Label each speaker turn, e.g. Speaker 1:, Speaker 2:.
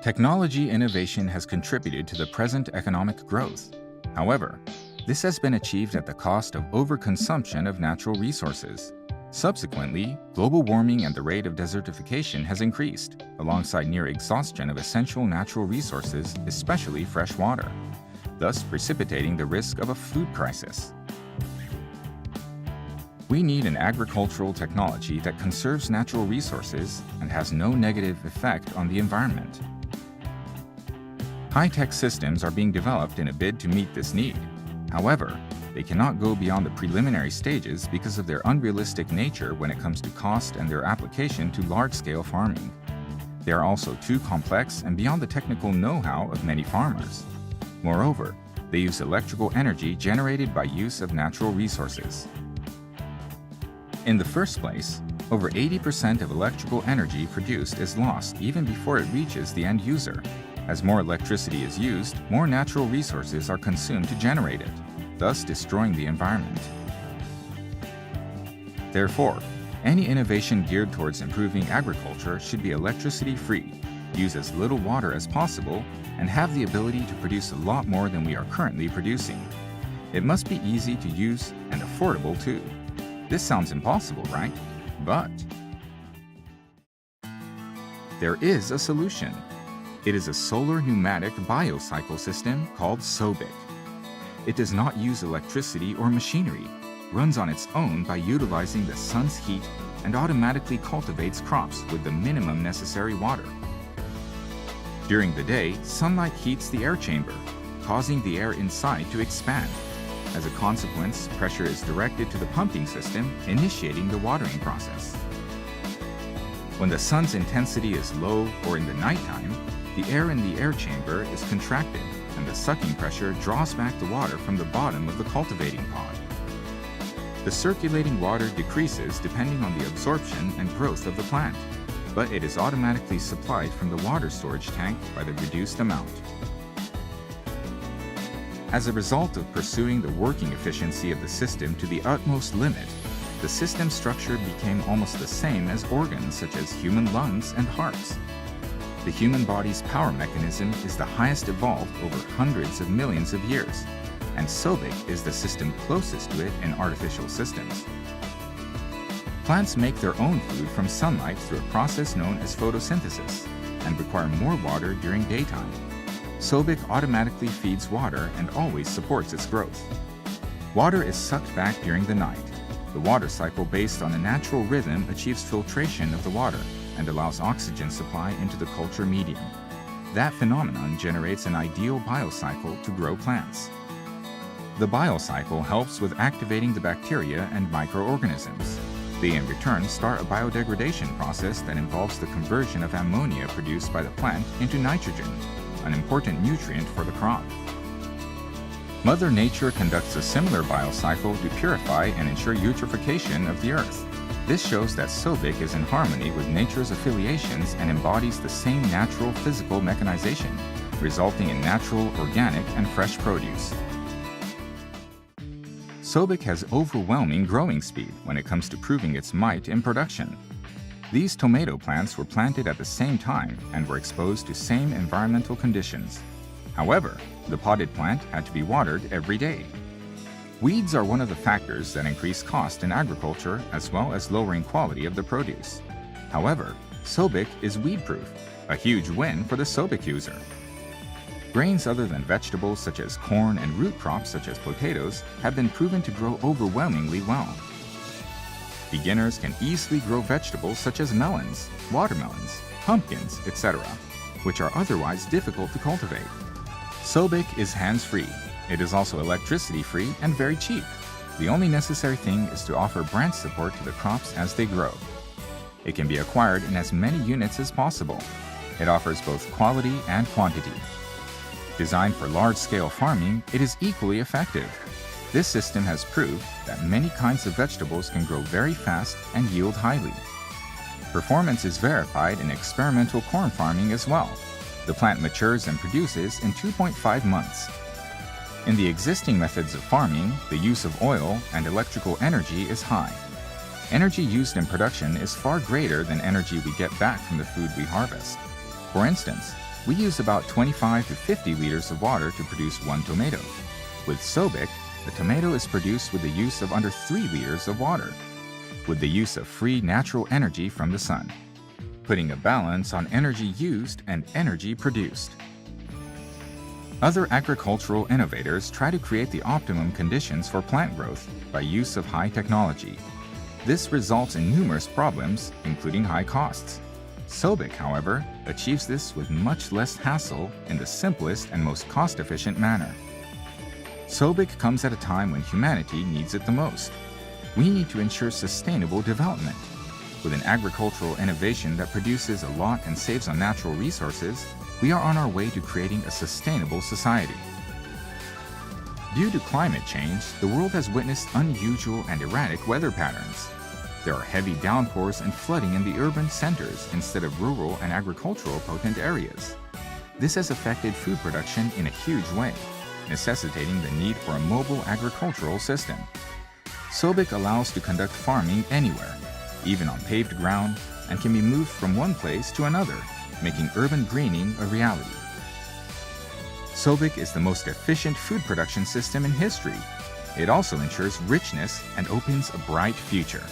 Speaker 1: Technology innovation has contributed to the present economic growth. However, this has been achieved at the cost of overconsumption of natural resources. Subsequently, global warming and the rate of desertification has increased, alongside near exhaustion of essential natural resources, especially fresh water, thus precipitating the risk of a food crisis. We need an agricultural technology that conserves natural resources and has no negative effect on the environment. High-tech systems are being developed in a bid to meet this need. However, they cannot go beyond the preliminary stages because of their unrealistic nature when it comes to cost and their application to large-scale farming. They are also too complex and beyond the technical know-how of many farmers. Moreover, they use electrical energy generated by use of natural resources. In the first place, over 80% of electrical energy produced is lost even before it reaches the end user. As more electricity is used, more natural resources are consumed to generate it, thus destroying the environment. Therefore, any innovation geared towards improving agriculture should be electricity-free, use as little water as possible, and have the ability to produce a lot more than we are currently producing. It must be easy to use and affordable too. This sounds impossible, right? But there is a solution. It is a solar pneumatic biocycle system called SoBiC. It does not use electricity or machinery, runs on its own by utilizing the sun's heat, and automatically cultivates crops with the minimum necessary water. During the day, sunlight heats the air chamber, causing the air inside to expand. As a consequence, pressure is directed to the pumping system, initiating the watering process. When the sun's intensity is low or in the nighttime, the air in the air chamber is contracted, and the sucking pressure draws back the water from the bottom of the cultivating pod. The circulating water decreases depending on the absorption and growth of the plant, but it is automatically supplied from the water storage tank by the reduced amount. As a result of pursuing the working efficiency of the system to the utmost limit, the system structure became almost the same as organs such as human lungs and hearts. The human body's power mechanism is the highest evolved over hundreds of millions of years, and SoBiC is the system closest to it in artificial systems. Plants make their own food from sunlight through a process known as photosynthesis and require more water during daytime. SoBiC automatically feeds water and always supports its growth. Water is sucked back during the night. The water cycle based on a natural rhythm achieves filtration of the water and allows oxygen supply into the culture medium. That phenomenon generates an ideal biocycle to grow plants. The biocycle helps with activating the bacteria and microorganisms. They in return start a biodegradation process that involves the conversion of ammonia produced by the plant into nitrogen, an important nutrient for the crop. Mother Nature conducts a similar biocycle to purify and ensure eutrophication of the earth. This shows that SoBiC is in harmony with nature's affiliations and embodies the same natural physical mechanization, resulting in natural, organic, and fresh produce. SoBiC has overwhelming growing speed when it comes to proving its might in production. These tomato plants were planted at the same time and were exposed to same environmental conditions. However, the potted plant had to be watered every day. Weeds are one of the factors that increase cost in agriculture as well as lowering quality of the produce. However, SoBiC is weed-proof, a huge win for the SoBiC user. Grains other than vegetables such as corn and root crops such as potatoes have been proven to grow overwhelmingly well. Beginners can easily grow vegetables such as melons, watermelons, pumpkins, etc., which are otherwise difficult to cultivate. SoBiC is hands-free. It is also electricity-free and very cheap. The only necessary thing is to offer branch support to the crops as they grow. It can be acquired in as many units as possible. It offers both quality and quantity. Designed for large-scale farming, it is equally effective. This system has proved that many kinds of vegetables can grow very fast and yield highly. Performance is verified in experimental corn farming as well. The plant matures and produces in 2.5 months. In the existing methods of farming, the use of oil and electrical energy is high. Energy used in production is far greater than energy we get back from the food we harvest. For instance, We use about 25 to 50 liters of water to produce one tomato. With SoBiC, the tomato is produced with the use of under 3 liters of water, with the use of free natural energy from the sun, putting a balance on energy used and energy produced. Other agricultural innovators try to create the optimum conditions for plant growth by use of high technology. This results in numerous problems, including high costs. SoBiC, however, achieves this with much less hassle in the simplest and most cost-efficient manner. SoBiC comes at a time when humanity needs it the most. We need to ensure sustainable development. With an agricultural innovation that produces a lot and saves on natural resources, we are on our way to creating a sustainable society. Due to climate change, the world has witnessed unusual and erratic weather patterns. There are heavy downpours and flooding in the urban centers instead of rural and agricultural potent areas. This has affected food production in a huge way, necessitating the need for a mobile agricultural system. SoBiC allows to conduct farming anywhere, even on paved ground, and can be moved from one place to another, making urban greening a reality. SoBiC is the most efficient food production system in history. It also ensures richness and opens a bright future.